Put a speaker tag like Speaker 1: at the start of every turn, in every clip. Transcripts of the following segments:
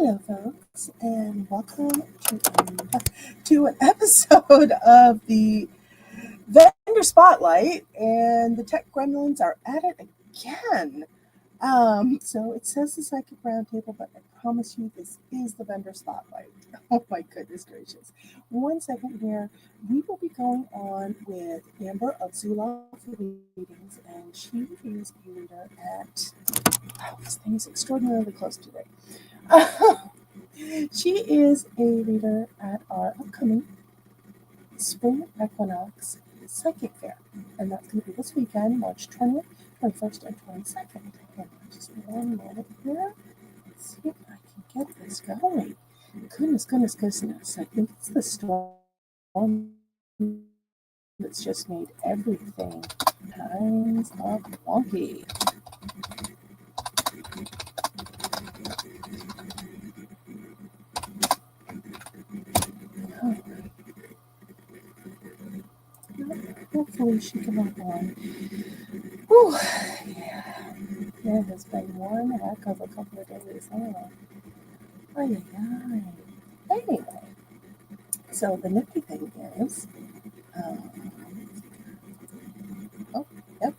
Speaker 1: Hello, folks, and welcome to an episode of the Vendor Spotlight. And the tech gremlins are at it again. So it says the Psychic Roundtable, but I promise you this is the Vendor Spotlight. Oh my goodness gracious. 1 second here. We will be going on with Amber of Zulauf Readings, and she is a reader at. Oh, this thing is extraordinarily close today. She is a reader at our upcoming Spring Equinox Psychic Fair, and that's going to be this weekend, March 20th, 21st, and 22nd. And just 1 minute here. Let's see if I can get this going. Goodness. I think it's the storm that's just made everything kinds of wonky. Hopefully she can hop on. Whew, yeah. It has been one heck of a couple of days. Ay. Anyway, so the nifty thing is, oh, yep.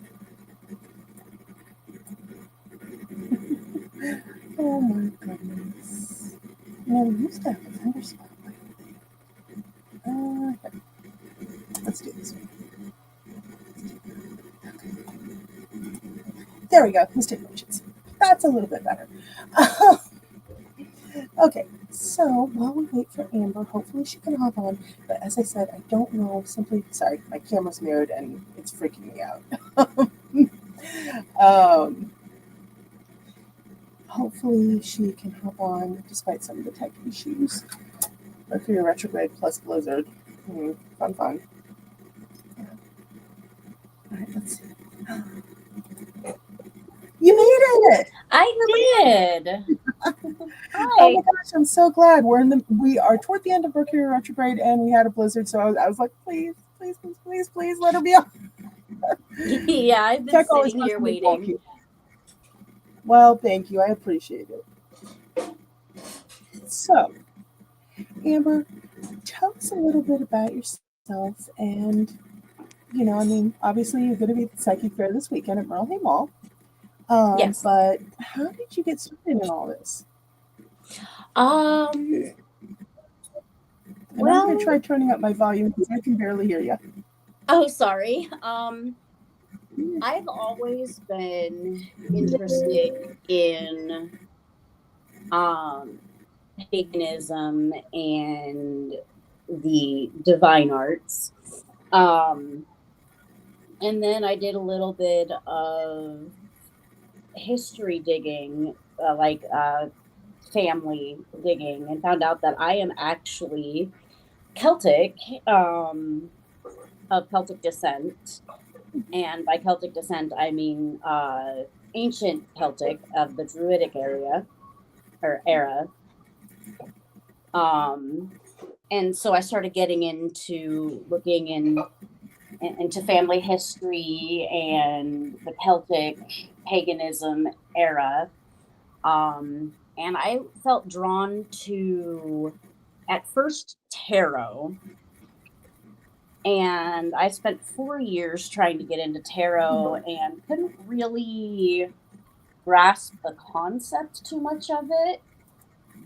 Speaker 1: Oh my goodness. Now we used to have a thunder spotlight. Okay. Let's do this one. There we go. Mistakes. That's a little bit better. Okay, so while we wait for Amber, hopefully she can hop on. But as I said, I don't know. Sorry, my camera's mirrored and it's freaking me out. Hopefully she can hop on despite some of the tech issues. Mercury retrograde plus blizzard. Fun. Yeah. All right, let's see. You made it!
Speaker 2: I did.
Speaker 1: Oh my gosh, I'm so glad. We are toward the end of Mercury retrograde and we had a blizzard, so I was like, please, let her be on.
Speaker 2: Yeah, I've been sitting here waiting.
Speaker 1: Well, thank you. I appreciate it. So, Amber, tell us a little bit about yourself and, obviously you're going to be at the Psychic Fair this weekend at Merle Hay Mall.
Speaker 2: Yes.
Speaker 1: But how did you get started in all this?
Speaker 2: I'm
Speaker 1: going to try turning up my volume because I can barely hear you.
Speaker 2: Oh, sorry. I've always been interested in paganism and the divine arts. And then I did a little bit of history digging, family digging, and found out that I am actually Celtic, of Celtic descent. And by Celtic descent, I mean ancient Celtic of the Druidic era. And so I started getting into looking into family history and the Celtic paganism era. And I felt drawn to, at first, tarot. And I spent 4 years trying to get into tarot and couldn't really grasp the concept too much of it.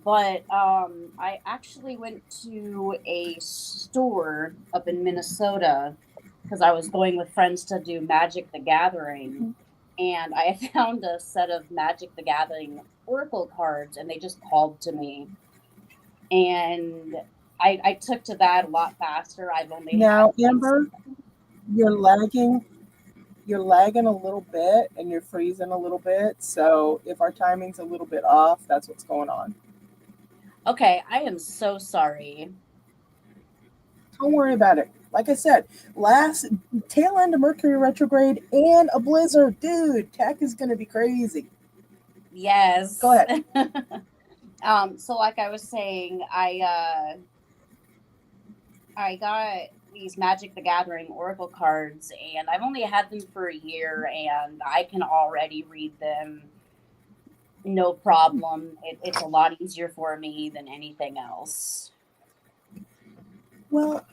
Speaker 2: But I actually went to a store up in Minnesota because I was going with friends to do Magic the Gathering. And I found a set of Magic the Gathering oracle cards, and they just called to me. And I took to that a lot faster. I've only
Speaker 1: now, Amber, you're lagging a little bit and you're freezing a little bit. So if our timing's a little bit off, that's what's going on.
Speaker 2: Okay, I am so sorry.
Speaker 1: Don't worry about it. Like I said, last tail end of Mercury retrograde and a blizzard. Dude, tech is going to be crazy.
Speaker 2: Yes.
Speaker 1: Go ahead.
Speaker 2: So like I was saying, I got these Magic the Gathering oracle cards, and I've only had them for a year, and I can already read them No problem. It's a lot easier for me than anything else.
Speaker 1: Well,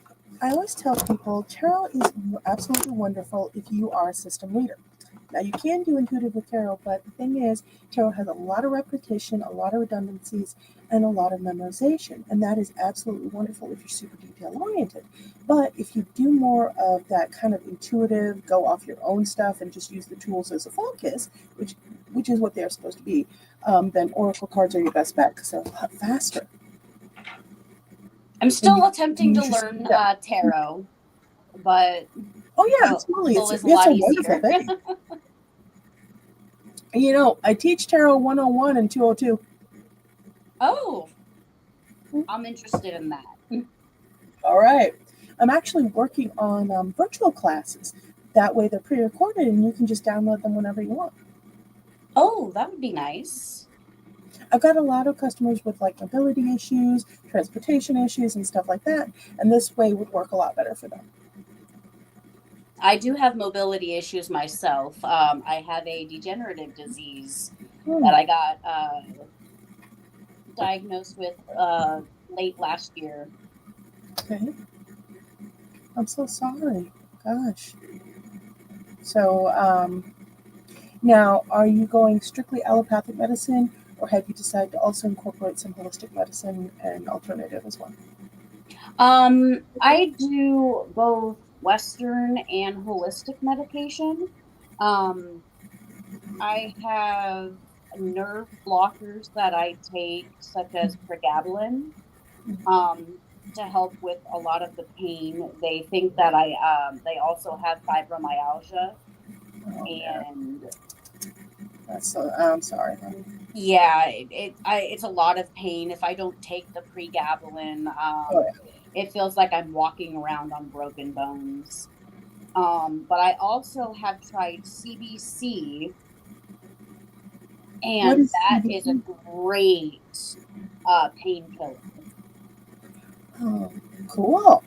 Speaker 1: I always tell people tarot is absolutely wonderful if you are a system reader. Now, you can do intuitive with tarot, but the thing is, tarot has a lot of repetition, a lot of redundancies, and a lot of memorization. And that is absolutely wonderful if you're super detail oriented. But if you do more of that kind of intuitive, go off your own stuff and just use the tools as a focus, which is what they're supposed to be, then oracle cards are your best bet because they're a lot faster.
Speaker 2: I'm
Speaker 1: And
Speaker 2: still attempting to learn tarot, but
Speaker 1: oh yeah, absolutely.
Speaker 2: it's a
Speaker 1: It's
Speaker 2: lot
Speaker 1: a wonderful
Speaker 2: easier.
Speaker 1: thing. You know, I teach Tarot 101 and 202.
Speaker 2: Oh, I'm interested in that.
Speaker 1: All right. I'm actually working on virtual classes. That way they're pre-recorded and you can just download them whenever you want.
Speaker 2: Oh, that would be nice.
Speaker 1: I've got a lot of customers with like mobility issues, transportation issues, and stuff like that. And this way would work a lot better for them.
Speaker 2: I do have mobility issues myself. I have a degenerative disease that I got diagnosed with late last year.
Speaker 1: Okay. I'm so sorry. Gosh. So now, are you going strictly allopathic medicine, or have you decided to also incorporate some holistic medicine and alternative as well?
Speaker 2: I do both Western and holistic medication. Um, I have nerve blockers that I take, such as pregabalin, to help with a lot of the pain. They think that they also have fibromyalgia,
Speaker 1: Oh, yeah.
Speaker 2: and
Speaker 1: That's so, I'm sorry, honey.
Speaker 2: yeah, it's a lot of pain. If I don't take the pregabalin,
Speaker 1: Oh, yeah.
Speaker 2: it feels like I'm walking around on broken bones. But I also have tried CBC,
Speaker 1: What
Speaker 2: and
Speaker 1: is
Speaker 2: that is a
Speaker 1: CBD?
Speaker 2: great painkiller.
Speaker 1: Oh, cool.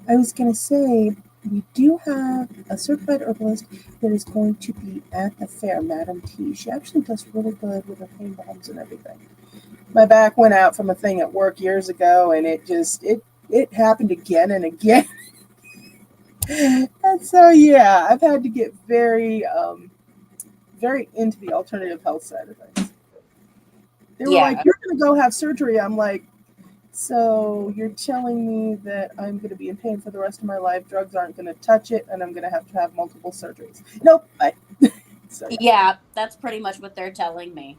Speaker 1: I was going to say, we do have a certified herbalist that is going to be at the fair, Madam T. She actually does really good with her pain balms and everything. My back went out from a thing at work years ago, and it happened again and again. And so yeah, I've had to get very into the alternative health side of things. They were like,
Speaker 2: Yeah,
Speaker 1: "You're going to go have surgery." I'm like, "So you're telling me that I'm going to be in pain for the rest of my life? Drugs aren't going to touch it, and I'm going to have multiple surgeries?" Nope. So yeah,
Speaker 2: yeah, that's pretty much what they're telling me.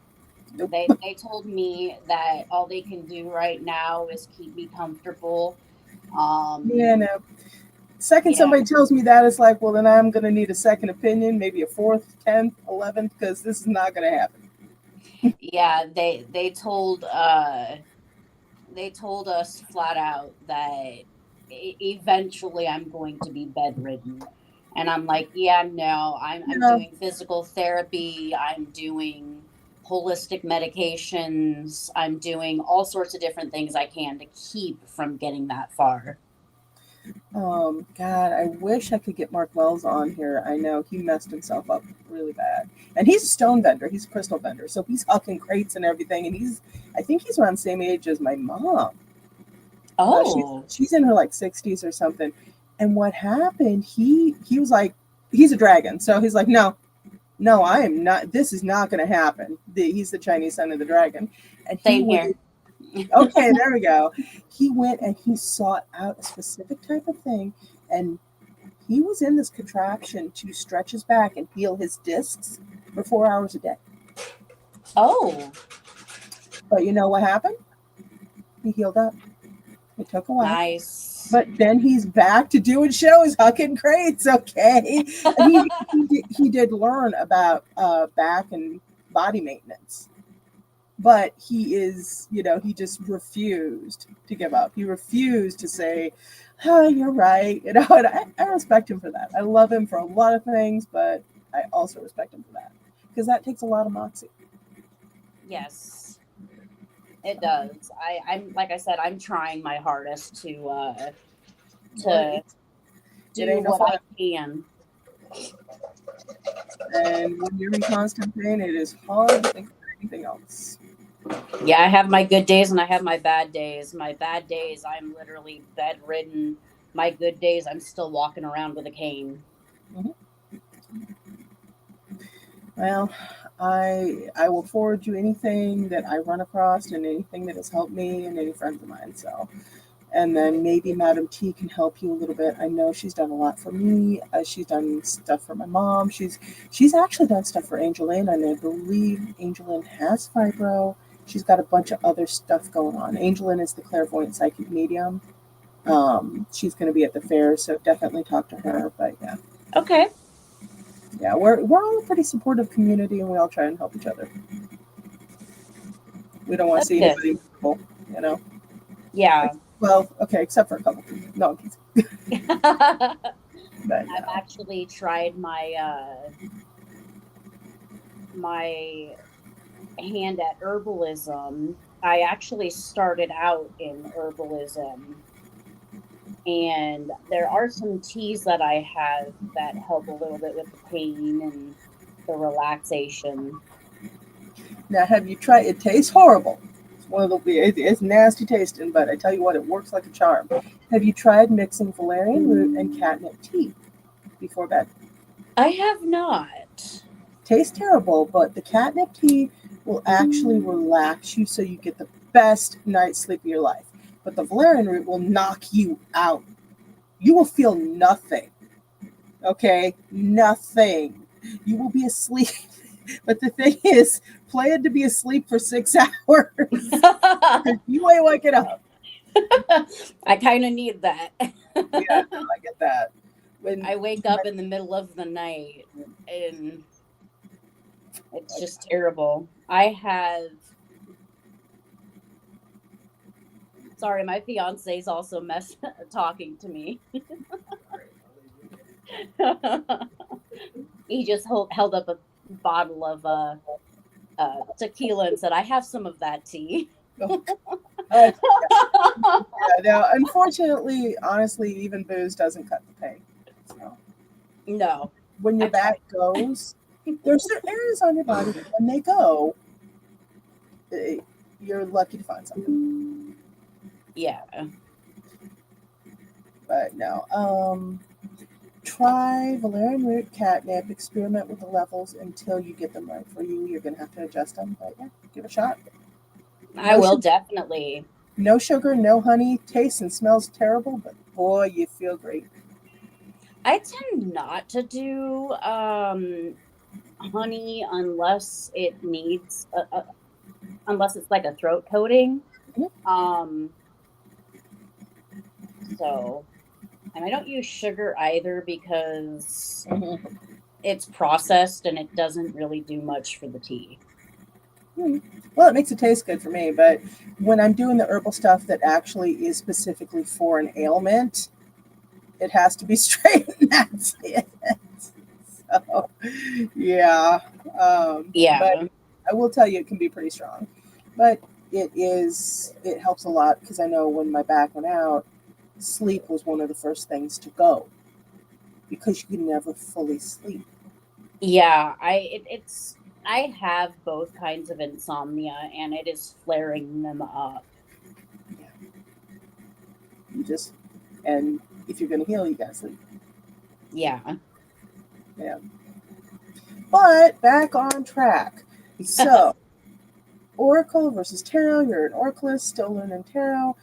Speaker 1: nope.
Speaker 2: They told me that all they can do right now is keep me comfortable.
Speaker 1: Yeah,
Speaker 2: Um,
Speaker 1: no. Second
Speaker 2: yeah,
Speaker 1: somebody tells me that, it's like, well, then I'm going to need a second opinion, maybe a fourth, 10th, 11th, because this is not going to happen.
Speaker 2: yeah, they told us flat out that eventually I'm going to be bedridden. And I'm like, yeah, no, I'm
Speaker 1: No.
Speaker 2: doing physical therapy, I'm doing holistic medications, I'm doing all sorts of different things I can to keep from getting that far.
Speaker 1: God, I wish I could get Mark Wells on here. I know he messed himself up really bad. And he's a stone vendor, he's a crystal vendor. So he's hawking crates and everything. And I think he's around the same age as my mom.
Speaker 2: Oh,
Speaker 1: She's in her like 60s or something. And what happened, he was like, he's a dragon. So he's like, no, I am not, this is not going to happen. He's the Chinese son of the dragon. And he
Speaker 2: same
Speaker 1: went,
Speaker 2: here.
Speaker 1: okay, there we go. He went and he sought out a specific type of thing. And he was in this contraption to stretch his back and heal his discs for 4 hours a day.
Speaker 2: Oh,
Speaker 1: But you know what happened? He healed up. It took a while.
Speaker 2: nice.
Speaker 1: But then he's back to doing shows, hucking crates, okay? And he did learn about back and body maintenance. But he just refused to give up. He refused to say, oh, you're right. And I respect him for that. I love him for a lot of things, but I also respect him for that. Because that takes a lot of moxie.
Speaker 2: Yes, it does. I'm like I said, I'm trying my hardest
Speaker 1: Well,
Speaker 2: to
Speaker 1: it
Speaker 2: do
Speaker 1: ain't no
Speaker 2: what
Speaker 1: fun.
Speaker 2: I can.
Speaker 1: And when you're in constant pain, it is hard to think. anything else?
Speaker 2: Yeah, I have my good days and I have my bad days. My bad days, I'm literally bedridden. My good days, I'm still walking around with a cane.
Speaker 1: Mhm. Well, I will forward you anything that I run across and anything that has helped me and any friends of mine. So, and then maybe Madam T can help you a little bit. I know she's done a lot for me. She's done stuff for my mom. She's actually done stuff for Angeline, and I believe Angeline has fibro. She's got a bunch of other stuff going on. Angeline is the clairvoyant psychic medium. She's going to be at the fair, so definitely talk to her. But yeah,
Speaker 2: Okay.
Speaker 1: yeah, we're all a pretty supportive community, and we all try and help each other. We don't want to
Speaker 2: That's
Speaker 1: see
Speaker 2: good.
Speaker 1: anybody miserable, you know.
Speaker 2: Yeah.
Speaker 1: Well, okay, except for a couple people. No, I'm kidding.
Speaker 2: I've
Speaker 1: But no.
Speaker 2: actually tried my hand at herbalism. I actually started out in herbalism, and there are some teas that I have that help a little bit with the pain and the relaxation.
Speaker 1: Now, have you tried? It tastes horrible. It's one of the. It's nasty tasting, but I tell you what, it works like a charm. Have you tried mixing valerian root and catnip tea before bed?
Speaker 2: I have not.
Speaker 1: Tastes terrible, but the catnip tea will actually relax you so you get the best night's sleep of your life. But the valerian root will knock you out. You will feel nothing. Okay? Nothing. You will be asleep. But the thing is, plan to be asleep for 6 hours. You ain't waking up.
Speaker 2: I kind of need that.
Speaker 1: Yeah, no, I get that. When
Speaker 2: I wake up in the middle of the night and it's just terrible. I have, sorry, my fiance is also talking to me. He just held up a bottle of tequila and said, "I have some of that tea."
Speaker 1: yeah, now, unfortunately, honestly, even booze doesn't cut the pain. So
Speaker 2: No,
Speaker 1: when your
Speaker 2: I've tried.
Speaker 1: back goes, there's certain areas on your body that when they go, eh, you're lucky to find something.
Speaker 2: Yeah.
Speaker 1: But no, try valerian root catnip. Experiment with the levels until you get them right for you. You're gonna have to adjust them, but yeah, give it a shot.
Speaker 2: I
Speaker 1: No
Speaker 2: will
Speaker 1: sugar,
Speaker 2: definitely.
Speaker 1: no sugar, no honey. Tastes and smells terrible, but boy, you feel great.
Speaker 2: I tend not to do honey unless it needs unless it's like a throat coating.
Speaker 1: Mhm.
Speaker 2: Um, so, and I don't use sugar either because
Speaker 1: Mhm.
Speaker 2: it's processed and it doesn't really do much for the tea.
Speaker 1: Well, it makes it taste good for me, but when I'm doing the herbal stuff that actually is specifically for an ailment, it has to be straight, and that's it. So, yeah. But
Speaker 2: Yeah.
Speaker 1: I will tell you, it can be pretty strong. But it helps a lot because I know when my back went out, sleep was one of the first things to go because you can never fully sleep.
Speaker 2: Yeah, it's I have both kinds of insomnia and it is flaring them up.
Speaker 1: You just, and if you're going to heal, you got to sleep.
Speaker 2: Yeah.
Speaker 1: Yeah. But back on track. So, Oracle versus Tarot. You're an Oracleist, still learning Tarot.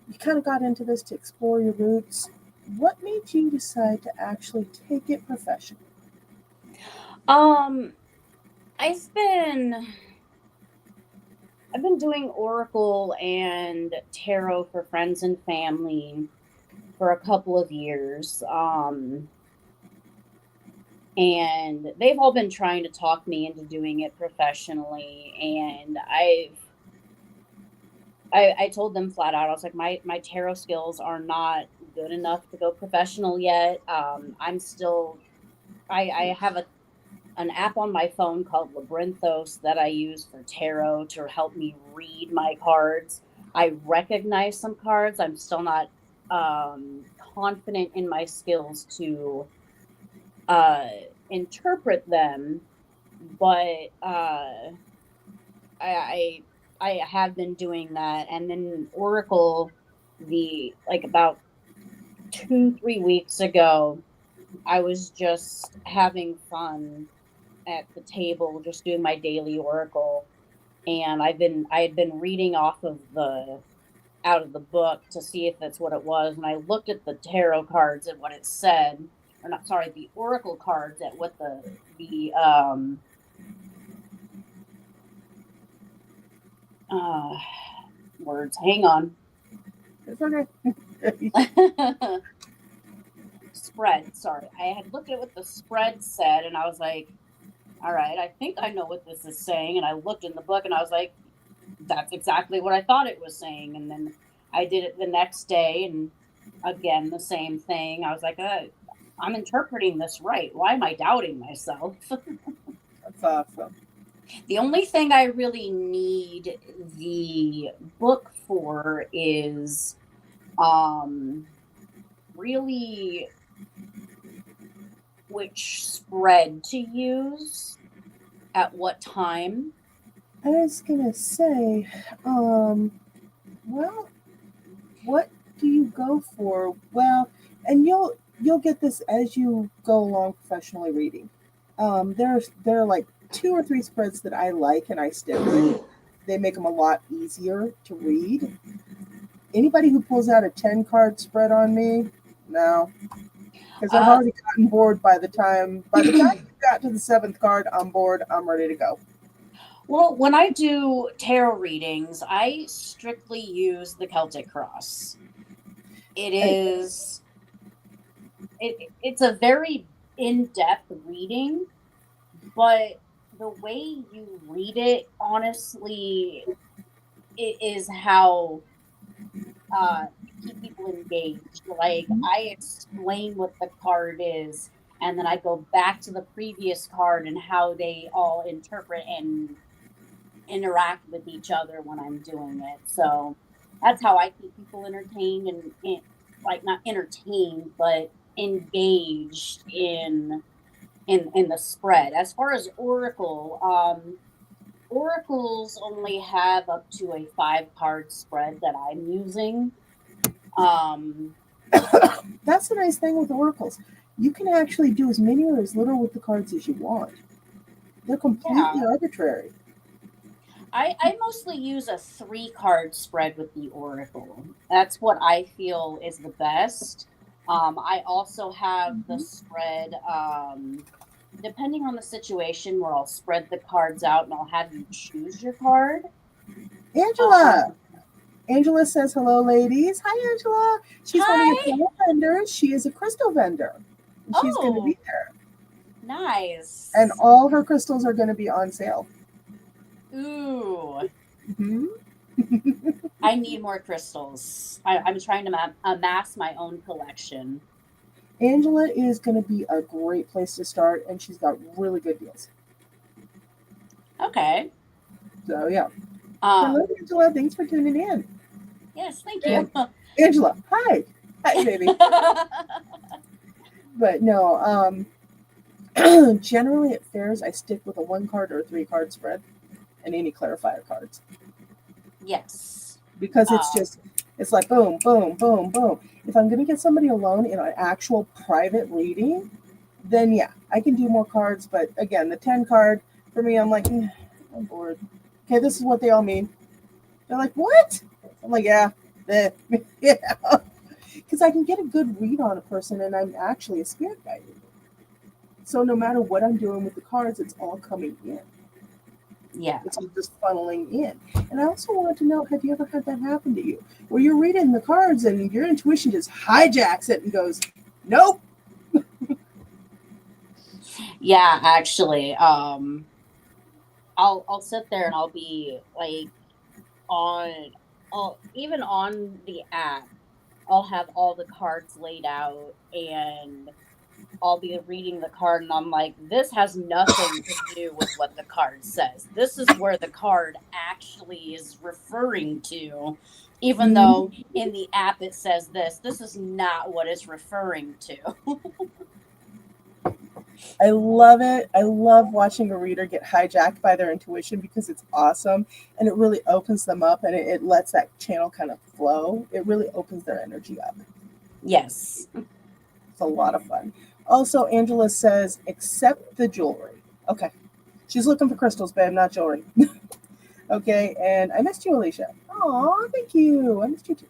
Speaker 1: You kind of got into this to explore your roots. What made you decide to actually take it professional?
Speaker 2: Um I've been I've been doing oracle and tarot for friends and family for a couple of years. And they've all been trying to talk me into doing it professionally and I told them flat out, I was like, my tarot skills are not good enough to go professional yet. I'm still I have an app on my phone called Labyrinthos that I use for tarot to help me read my cards. I recognize some cards. I'm still not confident in my skills to uh interpret them, but I I have been doing that, and then Oracle, about 2-3 weeks ago, I was just having fun at the table, just doing my daily Oracle, and I had been reading off of the out of the book to see if that's what it was, and I looked at the tarot cards and what it said, or not, sorry, the oracle cards at what the uh words. Hang on.
Speaker 1: It's okay.
Speaker 2: Spread. Sorry, I had looked at what the spread said, and I was like, "All right, I think I know what this is saying." And I looked in the book, and I was like, "That's exactly what I thought it was saying." And then I did it the next day, and again the same thing. I was like, "I'm interpreting this right. Why am I doubting myself?"
Speaker 1: That's awesome.
Speaker 2: The only thing I really need the book for is really which spread to use at what time.
Speaker 1: I was gonna say, well, what do you go for? Well, and you'll get this as you go along professionally reading. There are like 2 or 3 spreads that I like and I stick with. They make them a lot easier to read. Anybody who pulls out a 10 card spread on me, no, because I've
Speaker 2: Uh,
Speaker 1: already gotten bored by the time you got to the 7th card, I'm bored. I'm ready to go.
Speaker 2: well, when I do tarot readings, I strictly use the Celtic cross. It
Speaker 1: And
Speaker 2: is it's a very in-depth reading, but the way you read it, honestly, it is how you keep people engaged. Like, I explain what the card is, and then I go back to the previous card and how they all interpret and interact with each other when I'm doing it. So that's how I keep people entertained and like, not entertained, but engaged in the spread. As far as Oracle, oracles only have up to a 5 card spread that I'm using. Um,
Speaker 1: that's the nice thing with oracles. You can actually do as many or as little with the cards as you want. They're completely
Speaker 2: yeah,
Speaker 1: arbitrary.
Speaker 2: I mostly use a 3 card spread with the oracle. That's what I feel is the best. I also have the spread, depending on the situation, where I'll spread the cards out and I'll have you choose your card.
Speaker 1: Angela!
Speaker 2: Um,
Speaker 1: Angela says, hello, ladies. Hi, Angela. She's one of your
Speaker 2: Hi.
Speaker 1: fellow vendors. She is a crystal vendor. And she's going to be
Speaker 2: Oh,
Speaker 1: there. And
Speaker 2: nice.
Speaker 1: all her crystals are going to be on sale.
Speaker 2: Ooh,
Speaker 1: Hmm.
Speaker 2: I need more crystals. I'm trying to amass my own collection.
Speaker 1: Angela is going to be a great place to start, and she's got really good deals.
Speaker 2: Okay.
Speaker 1: So, yeah. Hello,
Speaker 2: Um,
Speaker 1: Angela. Thanks for tuning in.
Speaker 2: yes, thank
Speaker 1: And
Speaker 2: you.
Speaker 1: Angela, hi. Hi, baby. But no, generally at fairs, I stick with a 1 card or a 3 card spread and any clarifier cards
Speaker 2: Yes.
Speaker 1: because
Speaker 2: Um,
Speaker 1: it's like boom, boom, boom, boom. If I'm going to get somebody alone in an actual private reading, then yeah, I can do more cards. But again, the 10 card for me, I'm like, I'm bored. Okay, this is what they all mean. They're like, what? I'm like, yeah, yeah, because I can get a good read on a person, and I'm actually a spirit guide. So no matter what I'm doing with the cards, it's all coming in.
Speaker 2: yeah.
Speaker 1: It's all just funneling in. And I also wanted to know, have you ever had that happen to you? Where you're reading the cards and your intuition just hijacks it and goes, nope.
Speaker 2: Yeah, actually. I'll sit there and I'll be like, on I'll even on the app, I'll have all the cards laid out, and I'll be reading the card and I'm like, this has nothing to do with what the card says. This is where the card actually is referring to. Even
Speaker 1: Mm,
Speaker 2: though in the app it says this is not what it's referring to.
Speaker 1: I love it. I love watching a reader get hijacked by their intuition because it's awesome and it really opens them up and it lets that channel kind of flow. It really opens their energy up.
Speaker 2: Yes.
Speaker 1: It's a lot of fun. Also, Angela says, accept the jewelry. Okay. She's looking for crystals, babe, not jewelry. Okay. And I missed you, Alicia. Aw, thank you. I missed you too.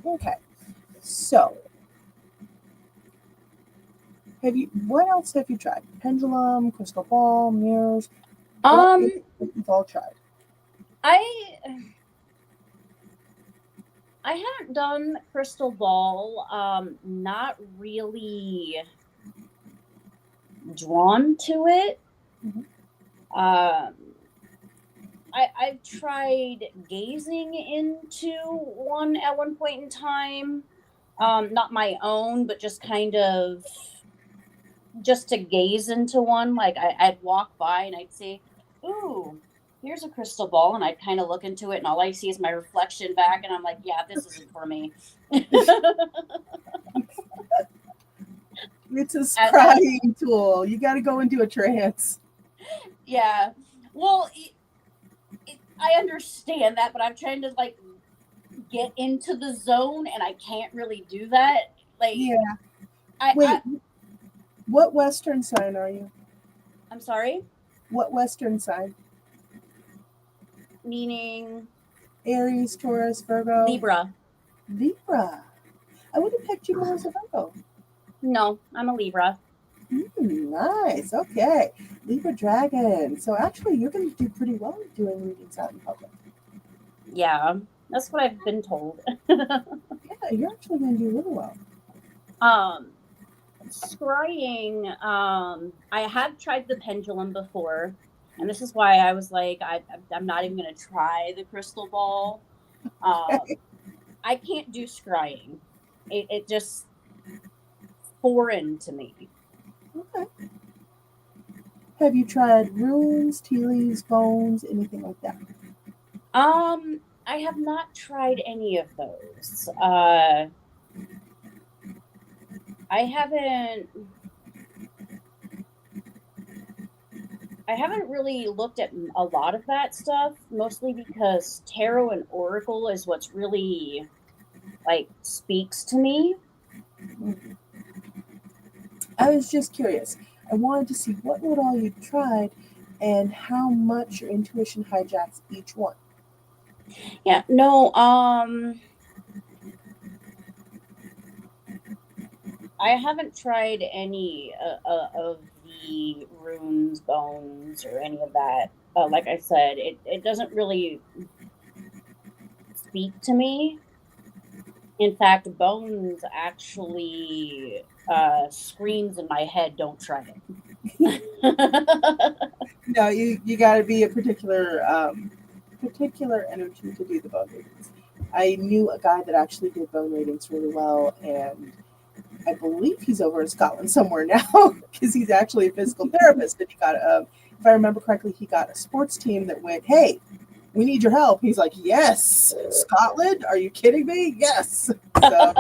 Speaker 1: Okay. So, what else have you tried? Pendulum, crystal ball, mirrors. What is it that you've all tried?
Speaker 2: I haven't done crystal ball. Not really drawn to it.
Speaker 1: Mhm.
Speaker 2: I've tried gazing into one at one point in time. Not my own, but just kind of just to gaze into one. Like I'd walk by and I'd say, "Ooh, here's a crystal ball," and I'd kind of look into it, and all I see is my reflection back, and I'm like, "Yeah, this isn't for me."
Speaker 1: It's a scrying tool. You got to go into a trance.
Speaker 2: Yeah. Well, I understand that, but I'm trying to like get into the zone, and I can't really do that. Like,
Speaker 1: Yeah. Wait, what Western sign are you?
Speaker 2: I'm sorry?
Speaker 1: What Western sign?
Speaker 2: Meaning
Speaker 1: Aries, Taurus, Virgo?
Speaker 2: Libra.
Speaker 1: Libra. I would have picked you more as a Virgo.
Speaker 2: No, I'm a Libra.
Speaker 1: Nice. Okay. Libra Dragon. So actually, you're going to do pretty well doing readings out in public.
Speaker 2: Yeah, that's what I've been told.
Speaker 1: Yeah, you're actually going to do really well.
Speaker 2: Scrying, I have tried the pendulum before, and this is why I was like, I'm not even going to try the crystal ball. I can't do scrying. It just foreign to me.
Speaker 1: Okay. Have you tried runes, tea leaves, bones, anything like that?
Speaker 2: I have not tried any of those. I haven't really looked at a lot of that stuff, mostly because tarot and oracle is what's really like speaks to me.
Speaker 1: I was just curious. I wanted to see what all you tried and how much your intuition hijacks each one.
Speaker 2: Yeah, no, I haven't tried any of the runes, bones, or any of that. Like I said, it doesn't really speak to me. In fact, bones actually screams in my head, "Don't try it."
Speaker 1: No, you got to be a particular energy to do the bone readings. I knew a guy that actually did bone readings really well, and I believe he's over in Scotland somewhere now because he's actually a physical therapist. And he got, if I remember correctly, he got a sports team that went, "Hey, we need your help." He's like, "Yes, Scotland? Are you kidding me? Yes." So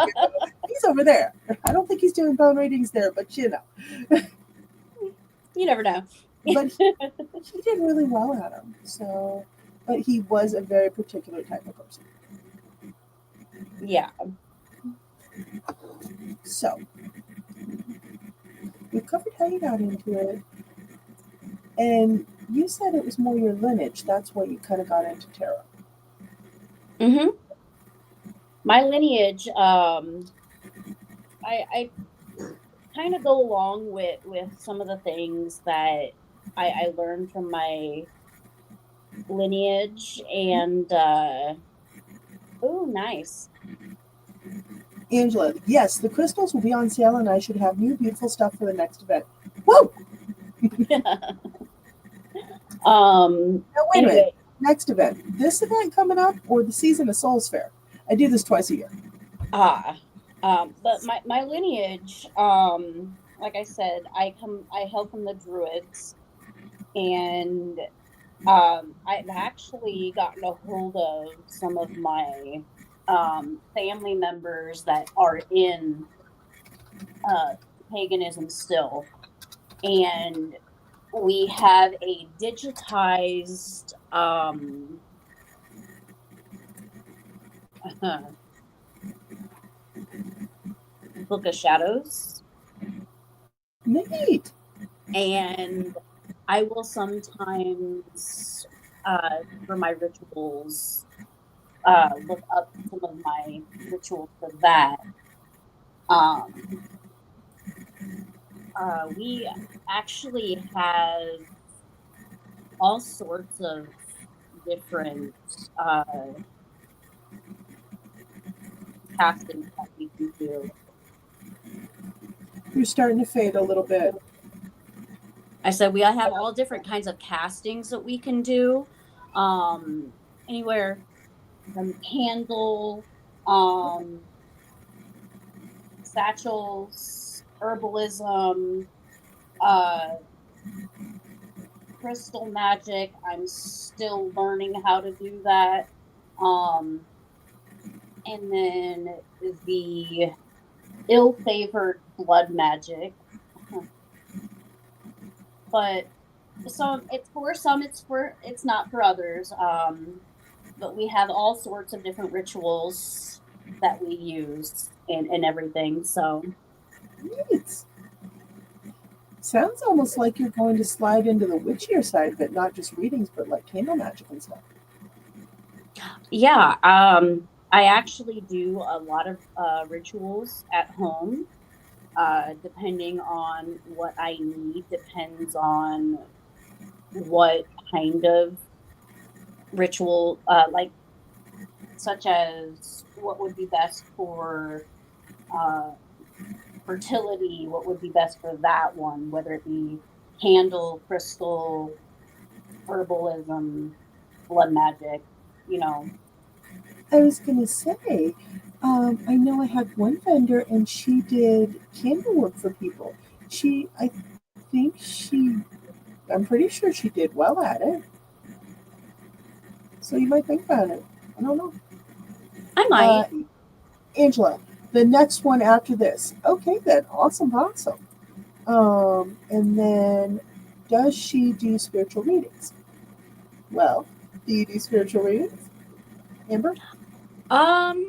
Speaker 1: he's over there. I don't think he's doing bone readings there, but
Speaker 2: you never know.
Speaker 1: But he did really well at them. So, but he was a very particular type of person.
Speaker 2: Yeah.
Speaker 1: So, we covered how you got into it, and you said it was more your lineage. That's why you kind of got into tarot.
Speaker 2: Mm-hmm. My lineage, I kind of go along with some of the things that I learned from my lineage, and oh, nice.
Speaker 1: Angela, yes, the crystals will be on sale, and I should have new beautiful stuff for the next event. Woo! Now, wait a minute. Next event. This event coming up, or the Season of Souls Fair? I do this twice a year.
Speaker 2: But my lineage, like I said, I hail from the Druids, and I've actually gotten a hold of some of my family members that are in paganism still. And we have a digitized Book of Shadows.
Speaker 1: Neat.
Speaker 2: And I will sometimes, for my rituals, look up some of my rituals for that. We actually have all sorts of different castings that we can do.
Speaker 1: You're starting to fade a little bit.
Speaker 2: I said we have all different kinds of castings that we can do. Anywhere from candle, satchels, herbalism, crystal magic. I'm still learning how to do that. And then the ill-favored blood magic. But some it's for some, it's not for others. But we have all sorts of different rituals that we use and everything. So
Speaker 1: Neat. Sounds almost like you're going to slide into the witchier side of it, not just readings, but like candle magic and stuff.
Speaker 2: yeah, I actually do a lot of rituals at home. Depending on what I need, depends on what kind of ritual, like such as what would be best for fertility, what would be best for that one, whether it be candle, crystal, herbalism, blood magic, you know.
Speaker 1: I was going to say, I know I had one vendor and she did candle work for people. I think I'm pretty sure she did well at it. So you might think about it. I don't know.
Speaker 2: I might.
Speaker 1: Angela, the next one after this. Okay, then. Awesome. And then, does she do spiritual readings? Well, do you do spiritual readings, Amber?
Speaker 2: I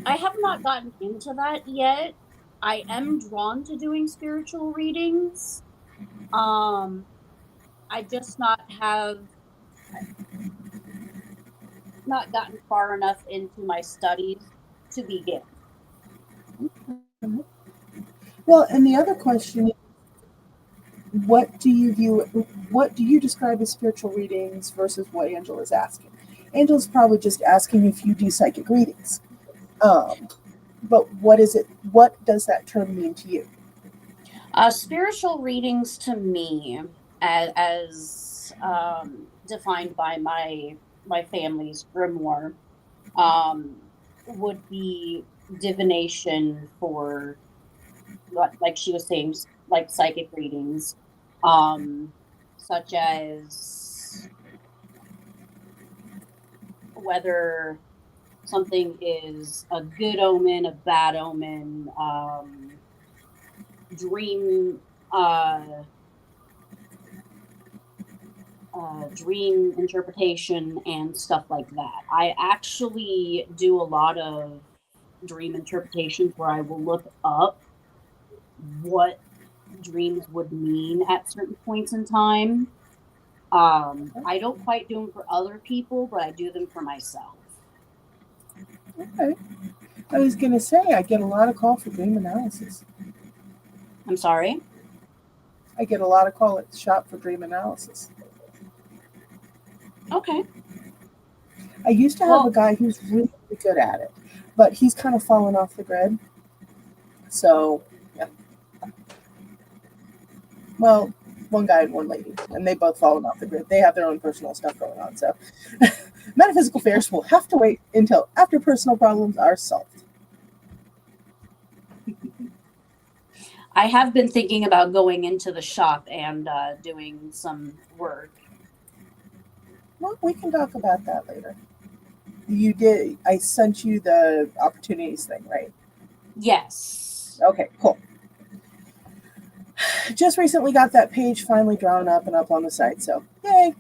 Speaker 2: have not gotten into that yet. I am drawn to doing spiritual readings. I just not gotten far enough into my studies to begin.
Speaker 1: Well, and the other question is, what do you describe as spiritual readings versus what Angela's asking? Angela's probably just asking if you do psychic readings. But what is it? What does that term mean to you?
Speaker 2: Spiritual readings to me, as defined by my family's grimoire, would be divination for, like she was saying, like psychic readings, such as whether something is a good omen, a bad omen, dream dream interpretation and stuff like that. I actually do a lot of dream interpretations where I will look up what dreams would mean at certain points in time. I don't quite do them for other people, but I do them for myself.
Speaker 1: Okay. I was going to say, I get a lot of call for dream analysis.
Speaker 2: I'm sorry?
Speaker 1: I get a lot of call at the shop for dream analysis.
Speaker 2: Okay.
Speaker 1: I used to have a guy who's really good at it, but he's kind of fallen off the grid. So, yeah. Well, one guy and one lady, and they both fallen off the grid. They have their own personal stuff going on. So, metaphysical fairs will have to wait until after personal problems are solved.
Speaker 2: I have been thinking about going into the shop and doing some work.
Speaker 1: Well, we can talk about that later. You did. I sent you the opportunities thing, right?
Speaker 2: Yes.
Speaker 1: Okay, cool. Just recently got that page finally drawn up and up on the site, so yay.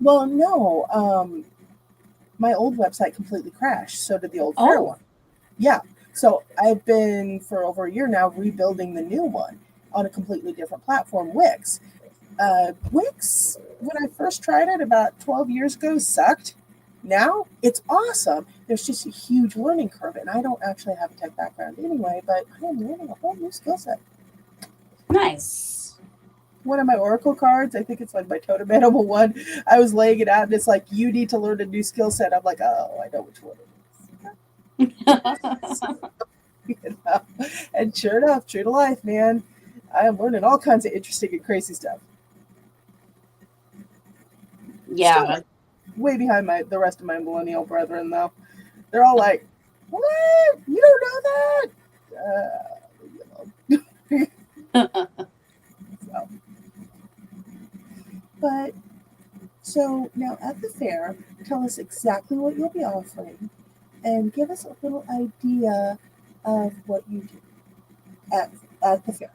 Speaker 1: Well, no, my old website completely crashed. So did the old fair
Speaker 2: Oh.
Speaker 1: one. Yeah. So I've been for over a year now rebuilding the new one on a completely different platform, Wix. Wix, when I first tried it about 12 years ago, sucked. Now it's awesome. There's just a huge learning curve, and I don't actually have a tech background anyway, but I am learning a whole new skill set.
Speaker 2: Nice.
Speaker 1: One of my Oracle cards, I think it's like my totem animal one, I was laying it out, and it's like, you need to learn a new skill set. I'm like, oh, I know which one it is. You know? And sure enough, true to life, man, I am learning all kinds of interesting and crazy stuff.
Speaker 2: Yeah.
Speaker 1: Still way behind the rest of my millennial brethren, though. They're all like, "What? You don't know that?" So. But so now at the fair, tell us exactly what you'll be offering, and give us a little idea of what you do at the fair.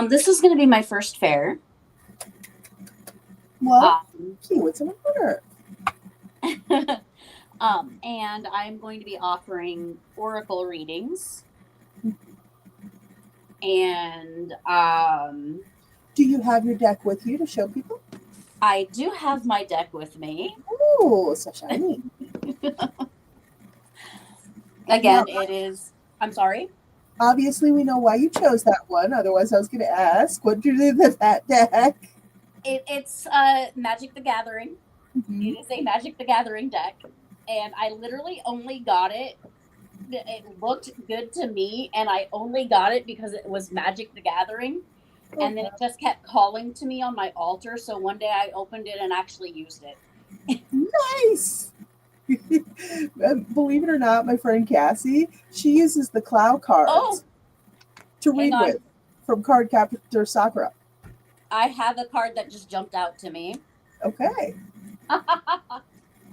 Speaker 2: This is going to be my first fair.
Speaker 1: Well, it's an honor.
Speaker 2: And I'm going to be offering oracle readings. And
Speaker 1: do you have your deck with you to show people?
Speaker 2: I do have my deck with me.
Speaker 1: Oh, so shiny.
Speaker 2: Again, it is. I'm sorry?
Speaker 1: Obviously, we know why you chose that one. Otherwise, I was going to ask, what do you do with that deck?
Speaker 2: It's Magic the Gathering. Mm-hmm. It is a Magic the Gathering deck. And I literally only got it. It looked good to me, and I only got it because it was Magic the Gathering. And then it just kept calling to me on my altar. So one day I opened it and actually used it.
Speaker 1: Nice. Believe it or not, my friend Cassie, she uses the Clow cards to read with from Card Captor Sakura.
Speaker 2: I have a card that just jumped out to me.
Speaker 1: Okay.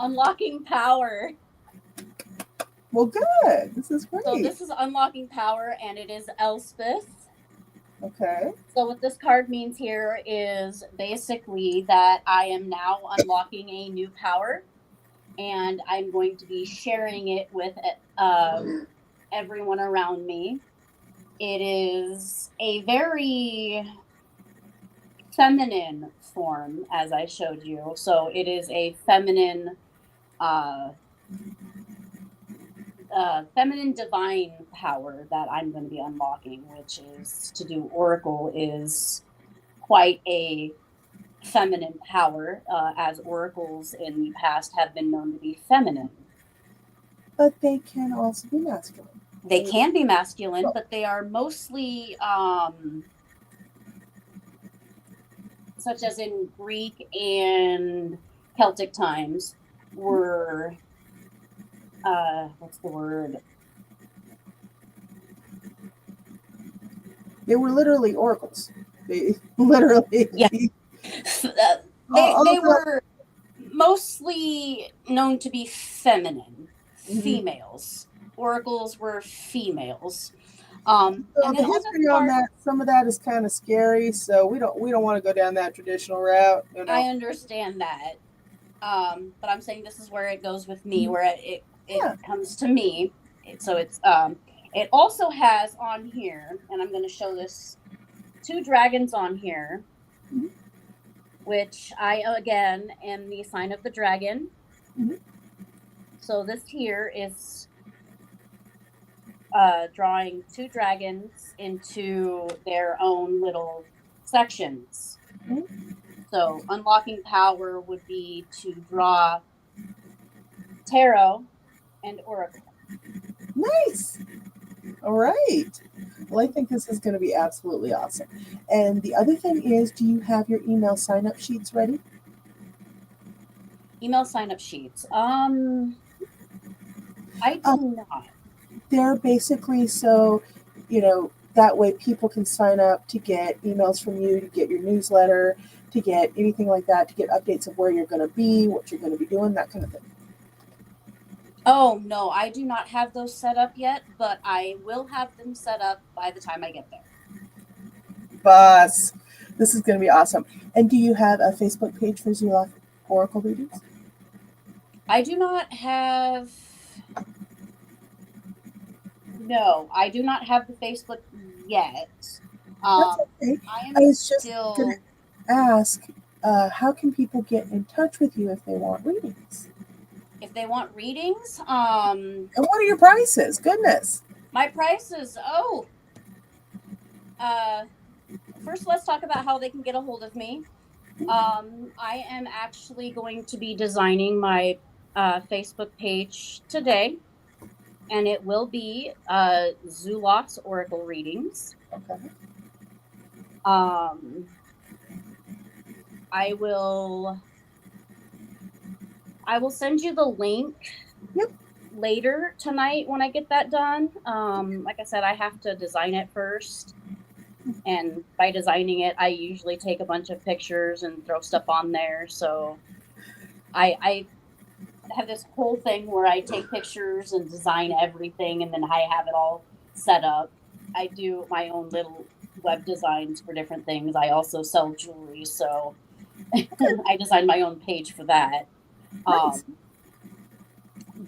Speaker 2: Unlocking Power.
Speaker 1: Well, good. This is great.
Speaker 2: So this is Unlocking Power, and it is Elspeth.
Speaker 1: Okay.
Speaker 2: So what this card means here is basically that I am now unlocking a new power, and I'm going to be sharing it with everyone around me. It is a very feminine form, as I showed you. So it is a feminine feminine divine power that I'm going to be unlocking, which is to do oracle is quite a feminine power, as oracles in the past have been known to be feminine.
Speaker 1: But they can also be masculine.
Speaker 2: They can be masculine, but they are mostly, such as in Greek and Celtic times, were, what's the word?
Speaker 1: They were literally oracles. They literally.
Speaker 2: Yeah. They were mostly known to be feminine, females. Oracles were females.
Speaker 1: So the history on that, some of that is kind of scary, so we don't want to go down that traditional route. You know?
Speaker 2: I understand that, but I'm saying this is where it goes with me, where it comes to me. So it's it also has on here, and I'm going to show this, 2 dragons on here, which I again am the sign of the dragon. So this here is drawing 2 dragons into their own little sections. So unlocking power would be to draw tarot and oracle.
Speaker 1: Nice. All right. Well, I think this is going to be absolutely awesome. And the other thing is, do you have your email sign-up sheets ready?
Speaker 2: Email sign-up sheets. I do not.
Speaker 1: They're basically so, that way people can sign up to get emails from you, to get your newsletter, to get anything like that, to get updates of where you're going to be, what you're going to be doing, that kind of thing?
Speaker 2: Oh, no, I do not have those set up yet, but I will have them set up by the time I get there.
Speaker 1: Bus. This is going to be awesome. And do you have a Facebook page for Zulauf Oracle readings?
Speaker 2: I do not have... No, I do not have the Facebook yet.
Speaker 1: That's okay.
Speaker 2: I am
Speaker 1: I was just
Speaker 2: still...
Speaker 1: going to ask, how can people get in touch with you if they want readings?
Speaker 2: If they want readings,
Speaker 1: And what are your prices? Goodness.
Speaker 2: my prices, first let's talk about how they can get a hold of me. I am actually going to be designing my Facebook page today, and it will be Zulauf's Oracle Readings.
Speaker 1: Okay.
Speaker 2: I will send you the link.
Speaker 1: Yep.
Speaker 2: Later tonight when I get that done. Like I said, I have to design it first. And by designing it, I usually take a bunch of pictures and throw stuff on there. So I have this whole thing where I take pictures and design everything, and then I have it all set up. I do my own little web designs for different things. I also sell jewelry, so I designed my own page for that.
Speaker 1: Nice.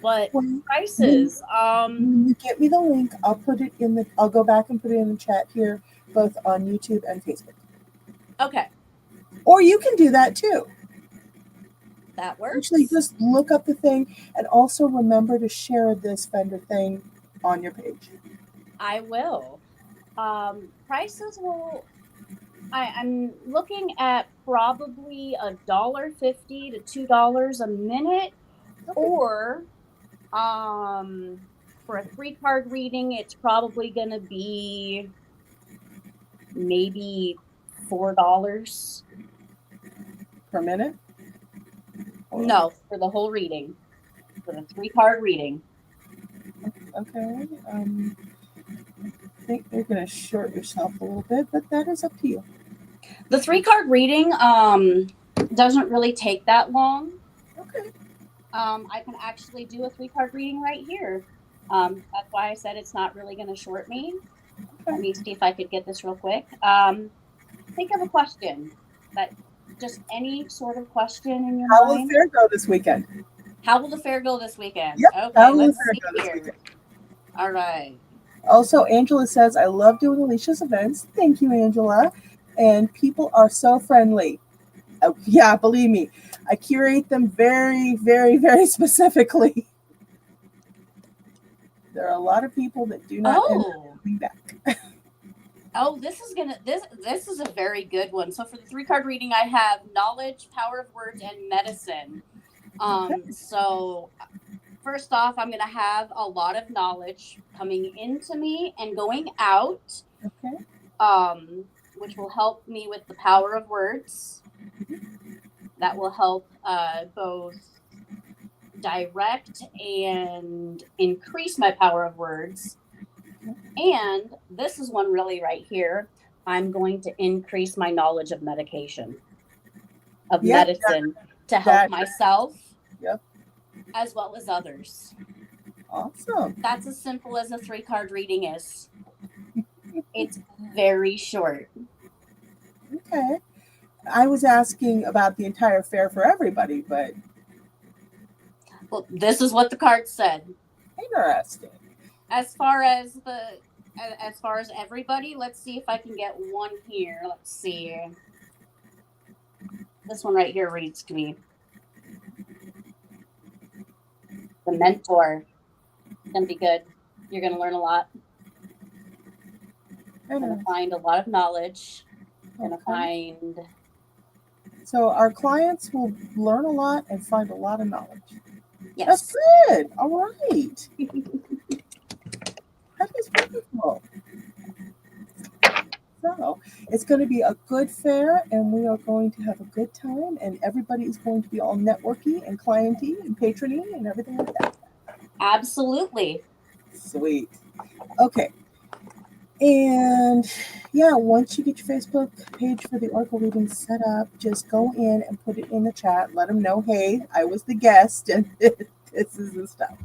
Speaker 2: But prices.
Speaker 1: When you get me the link, I'll go back and put it in the chat here, both on YouTube and Facebook.
Speaker 2: Okay.
Speaker 1: Or you can do that too.
Speaker 2: That works.
Speaker 1: Actually, just look up the thing, and also remember to share this vendor thing on your page.
Speaker 2: I will. Prices will. I'm looking at probably $1.50 to $2 a minute,
Speaker 1: Okay.
Speaker 2: or for a 3-card reading, it's probably going to be maybe $4
Speaker 1: per minute.
Speaker 2: No, for the whole reading, for the 3-card reading.
Speaker 1: Okay. I think you're going to short yourself a little bit, but that is up to you.
Speaker 2: The 3-card reading doesn't really take that long.
Speaker 1: Okay.
Speaker 2: I can actually do a 3-card reading right here. That's why I said it's not really going to short me. Okay. Let me see if I could get this real quick. Think of a question, just any sort of question in your mind.
Speaker 1: How will the fair go this weekend?
Speaker 2: How will the fair go this weekend?
Speaker 1: Yep.
Speaker 2: Okay,
Speaker 1: How will
Speaker 2: let's
Speaker 1: the fair
Speaker 2: see
Speaker 1: go this
Speaker 2: here.
Speaker 1: weekend?
Speaker 2: All right.
Speaker 1: Also, Angela says, I love doing Alicia's events. Thank you, Angela. And people are so friendly. Oh, yeah, believe me. I curate them very, very, very specifically. There are a lot of people that do not end up coming back.
Speaker 2: Oh, this is a very good one. So for the 3-card reading, I have knowledge, power of words, and medicine. So first off, I'm going to have a lot of knowledge coming into me and going out. Okay. Which will help me with the power of words. That will help both direct and increase my power of words. And this is one really right here. I'm going to increase my knowledge of medicine to help myself as well as others.
Speaker 1: Awesome.
Speaker 2: That's as simple as a 3-card reading is. It's very short.
Speaker 1: Okay. I was asking about the entire fair for everybody, but...
Speaker 2: Well, this is what the card said.
Speaker 1: Interesting.
Speaker 2: As far as everybody, let's see if I can get one here. Let's see. This one right here reads to me. The mentor. It's going to be good. You're going to learn a lot. You're going to find a lot of knowledge. You're going to find...
Speaker 1: So our clients will learn a lot and find a lot of knowledge.
Speaker 2: Yes.
Speaker 1: That's good. All right. That is wonderful. So it's going to be a good fair, and we are going to have a good time, and everybody is going to be all networky and clienty and patrony and everything like that.
Speaker 2: Absolutely.
Speaker 1: Sweet. Okay. And yeah, once you get your Facebook page for the Oracle reading set up, just go in and put it in the chat. Let them know, hey, I was the guest and this is the stuff.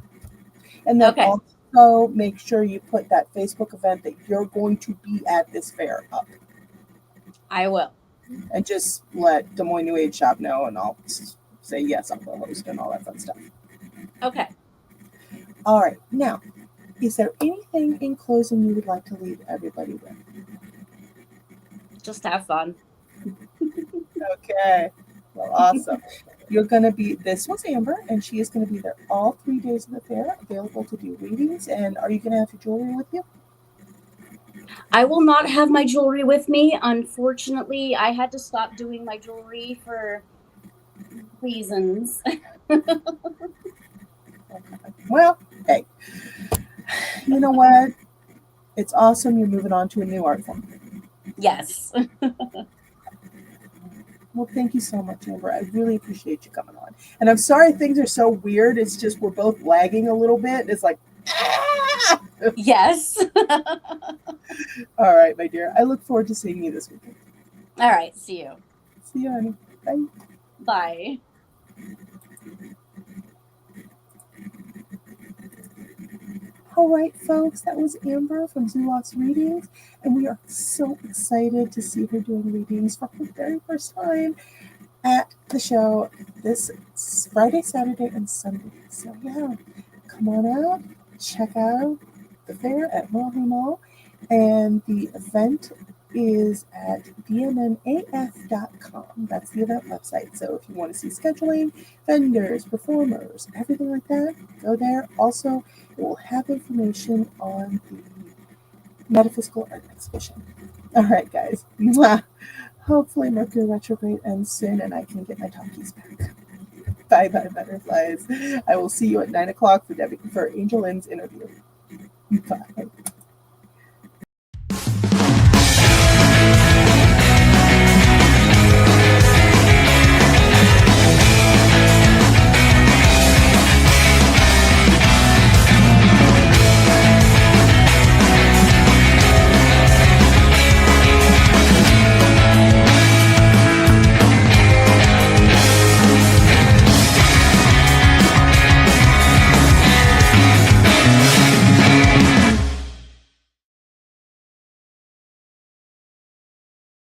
Speaker 1: And then
Speaker 2: Okay,
Speaker 1: also make sure you put that Facebook event that you're going to be at this fair up.
Speaker 2: I will.
Speaker 1: And just let Des Moines New Age Shop know, and I'll say yes, I'll go host and all that fun stuff.
Speaker 2: Okay.
Speaker 1: All right. Now, is there anything in closing you would like to leave everybody with?
Speaker 2: Just have fun.
Speaker 1: Okay. Well, awesome. You're going to be, this was Amber, and she is going to be there all 3 days of the fair, available to do readings. And are you going to have your jewelry with you?
Speaker 2: I will not have my jewelry with me. Unfortunately, I had to stop doing my jewelry for reasons.
Speaker 1: Well, hey, you know what? It's awesome. You're moving on to a new art form.
Speaker 2: Yes.
Speaker 1: Well, thank you so much, Amber. I really appreciate you coming on. And I'm sorry things are so weird. It's just we're both lagging a little bit. It's like, ah!
Speaker 2: Yes.
Speaker 1: All right, my dear. I look forward to seeing you this weekend.
Speaker 2: All right. See you.
Speaker 1: See you, honey. Bye.
Speaker 2: Bye.
Speaker 1: All right, folks, that was Amber from Zulauf Readings, and we are so excited to see her doing readings for her very first time at the show this Friday, Saturday, and Sunday. So yeah, come on out, check out the fair at Merle Hay Mall, and the event is at dmnaf.com. That's the event website. So if you want to see scheduling, vendors, performers, everything like that, go there. Also, it will have information on the metaphysical art exhibition. All right, guys. Mwah. Hopefully Mercury retrograde ends soon and I can get my talkies back. Bye bye, butterflies. I will see you at 9 o'clock for Angel Lynn's interview. Bye.